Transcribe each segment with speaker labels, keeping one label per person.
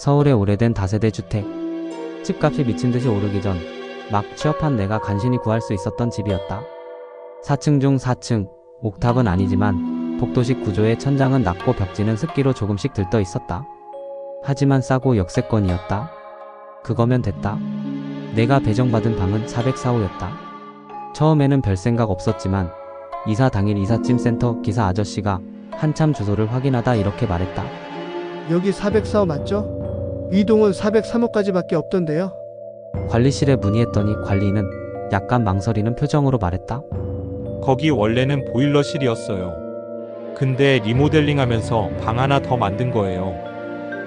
Speaker 1: 서울의 오래된 다세대 주택. 집값이 미친듯이 오르기 전 막 취업한 내가 간신히 구할 수 있었던 집이었다. 4층 중 4층, 옥탑은 아니지만 복도식 구조의 천장은 낮고 벽지는 습기로 조금씩 들떠 있었다. 하지만 싸고 역세권이었다. 그거면 됐다. 내가 배정받은 방은 404호였다. 처음에는 별 생각 없었지만 이사 당일 이삿짐센터 기사 아저씨가 한참 주소를 확인하다 이렇게 말했다.
Speaker 2: 여기 404호 맞죠? 이 동은 403호까지밖에 없던데요.
Speaker 1: 관리실에 문의했더니 관리인은 약간 망설이는 표정으로 말했다.
Speaker 3: 거기 원래는 보일러실이었어요. 근데 리모델링하면서 방 하나 더 만든 거예요.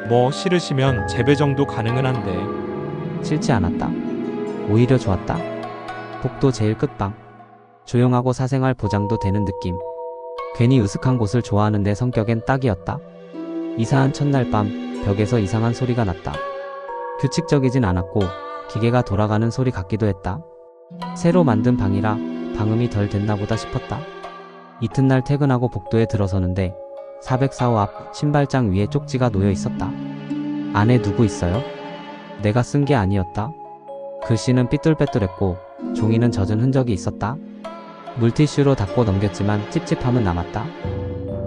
Speaker 3: 뭐 싫으시면 재배정도 가능은 한데.
Speaker 1: 싫지 않았다. 오히려 좋았다. 복도 제일 끝방. 조용하고 사생활 보장도 되는 느낌. 괜히 으슥한 곳을 좋아하는 내 성격엔 딱이었다. 이사한 첫날 밤 벽에서 이상한 소리가 났다. 규칙적이진 않았고 기계가 돌아가는 소리 같기도 했다. 새로 만든 방이라 방음이 덜 됐나 보다 싶었다. 이튿날 퇴근하고 복도에 들어서는데 404호 앞 신발장 위에 쪽지가 놓여 있었다. 안에 누구 있어요? 내가 쓴 게 아니었다. 글씨는 삐뚤빼뚤했고 종이는 젖은 흔적이 있었다. 물티슈로 닦고 넘겼지만 찝찝함은 남았다.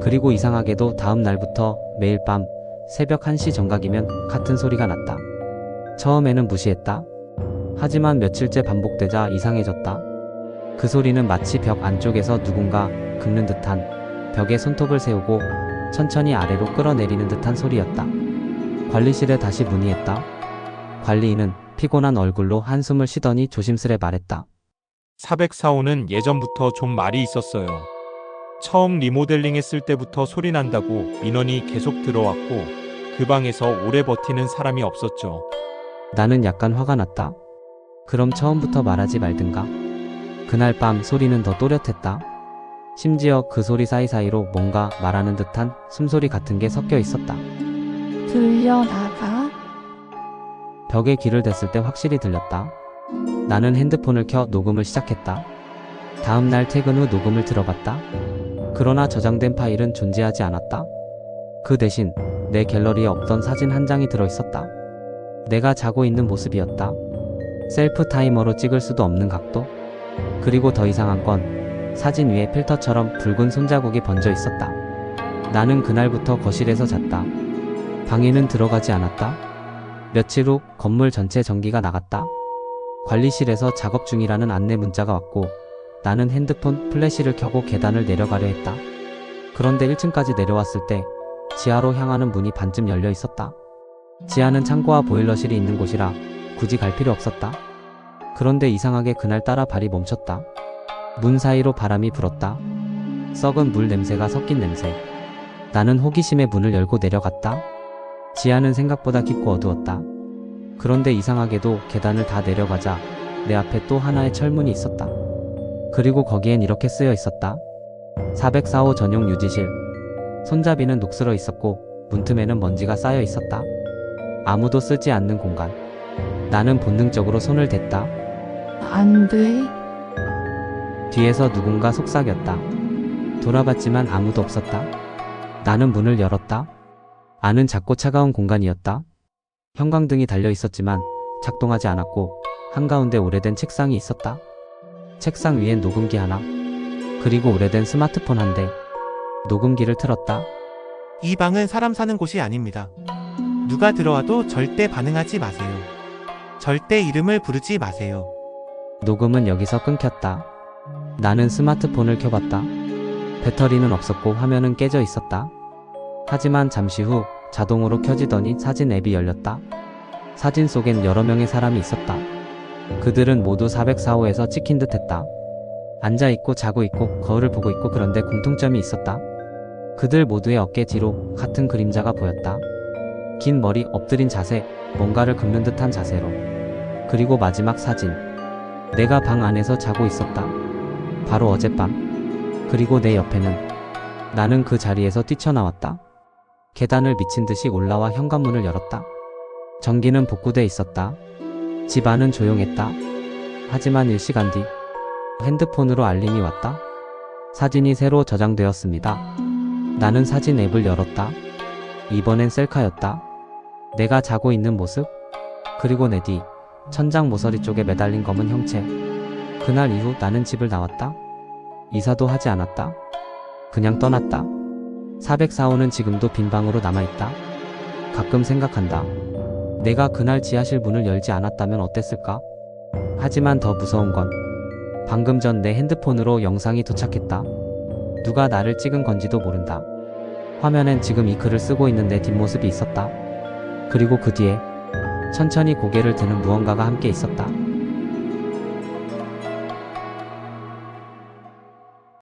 Speaker 1: 그리고 이상하게도 다음 날부터 매일 밤 새벽 1시 정각이면 같은 소리가 났다. 처음에는 무시했다. 하지만 며칠째 반복되자 이상해졌다. 그 소리는 마치 벽 안쪽에서 누군가 긁는 듯한, 벽에 손톱을 세우고 천천히 아래로 끌어내리는 듯한 소리였다. 관리실에 다시 문의했다. 관리인은 피곤한 얼굴로 한숨을 쉬더니 조심스레 말했다.
Speaker 3: 404호는 예전부터 좀 말이 있었어요. 처음 리모델링 했을 때부터 소리 난다고 민원이 계속 들어왔고 그 방에서 오래 버티는 사람이 없었죠.
Speaker 1: 나는 약간 화가 났다. 그럼 처음부터 말하지 말든가. 그날 밤 소리는 더 또렷했다. 심지어 그 소리 사이사이로 뭔가 말하는 듯한 숨소리 같은 게 섞여 있었다.
Speaker 4: 들려나가?
Speaker 1: 벽에 귀를 댔을 때 확실히 들렸다. 나는 핸드폰을 켜 녹음을 시작했다. 다음 날 퇴근 후 녹음을 들어봤다. 그러나 저장된 파일은 존재하지 않았다. 그 대신 내 갤러리에 없던 사진 한 장이 들어있었다. 내가 자고 있는 모습이었다. 셀프 타이머로 찍을 수도 없는 각도. 그리고 더 이상한 건 사진 위에 필터처럼 붉은 손자국이 번져 있었다. 나는 그날부터 거실에서 잤다. 방에는 들어가지 않았다. 며칠 후 건물 전체 전기가 나갔다. 관리실에서 작업 중이라는 안내 문자가 왔고 나는 핸드폰 플래시를 켜고 계단을 내려가려 했다. 그런데 1층까지 내려왔을 때 지하로 향하는 문이 반쯤 열려 있었다. 지하는 창고와 보일러실이 있는 곳이라 굳이 갈 필요 없었다. 그런데 이상하게 그날 따라 발이 멈췄다. 문 사이로 바람이 불었다. 썩은 물 냄새가 섞인 냄새. 나는 호기심에 문을 열고 내려갔다. 지하는 생각보다 깊고 어두웠다. 그런데 이상하게도 계단을 다 내려가자 내 앞에 또 하나의 철문이 있었다. 그리고 거기엔 이렇게 쓰여 있었다. 404호 전용 유지실. 손잡이는 녹슬어 있었고 문틈에는 먼지가 쌓여 있었다. 아무도 쓰지 않는 공간. 나는 본능적으로 손을 댔다.
Speaker 4: 안 돼.
Speaker 1: 뒤에서 누군가 속삭였다. 돌아봤지만 아무도 없었다. 나는 문을 열었다. 안은 작고 차가운 공간이었다. 형광등이 달려 있었지만 작동하지 않았고 한가운데 오래된 책상이 있었다. 책상 위엔 녹음기 하나, 그리고 오래된 스마트폰 한 대. 녹음기를 틀었다.
Speaker 5: 이 방은 사람 사는 곳이 아닙니다. 누가 들어와도 절대 반응하지 마세요. 절대 이름을 부르지 마세요.
Speaker 1: 녹음은 여기서 끊겼다. 나는 스마트폰을 켜봤다. 배터리는 없었고 화면은 깨져 있었다. 하지만 잠시 후 자동으로 켜지더니 사진 앱이 열렸다. 사진 속엔 여러 명의 사람이 있었다. 그들은 모두 404호에서 찍힌 듯 했다. 앉아있고 자고있고 거울을 보고 있고, 그런데 공통점이 있었다. 그들 모두의 어깨 뒤로 같은 그림자가 보였다. 긴 머리, 엎드린 자세, 뭔가를 긁는 듯한 자세로. 그리고 마지막 사진. 내가 방 안에서 자고 있었다. 바로 어젯밤. 그리고 내 옆에는. 나는 그 자리에서 뛰쳐나왔다. 계단을 미친 듯이 올라와 현관문을 열었다. 전기는 복구돼 있었다. 집 안은 조용했다. 하지만 1시간 뒤 핸드폰으로 알림이 왔다. 사진이 새로 저장되었습니다. 나는 사진 앱을 열었다. 이번엔 셀카였다. 내가 자고 있는 모습? 그리고 내 뒤, 천장 모서리 쪽에 매달린 검은 형체. 그날 이후 나는 집을 나왔다. 이사도 하지 않았다. 그냥 떠났다. 404호는 지금도 빈 방으로 남아있다. 가끔 생각한다. 내가 그날 지하실 문을 열지 않았다면 어땠을까? 하지만 더 무서운 건 방금 전 내 핸드폰으로 영상이 도착했다. 누가 나를 찍은 건지도 모른다. 화면엔 지금 이 글을 쓰고 있는 내 뒷모습이 있었다. 그리고 그 뒤에 천천히 고개를 드는 무언가가 함께 있었다.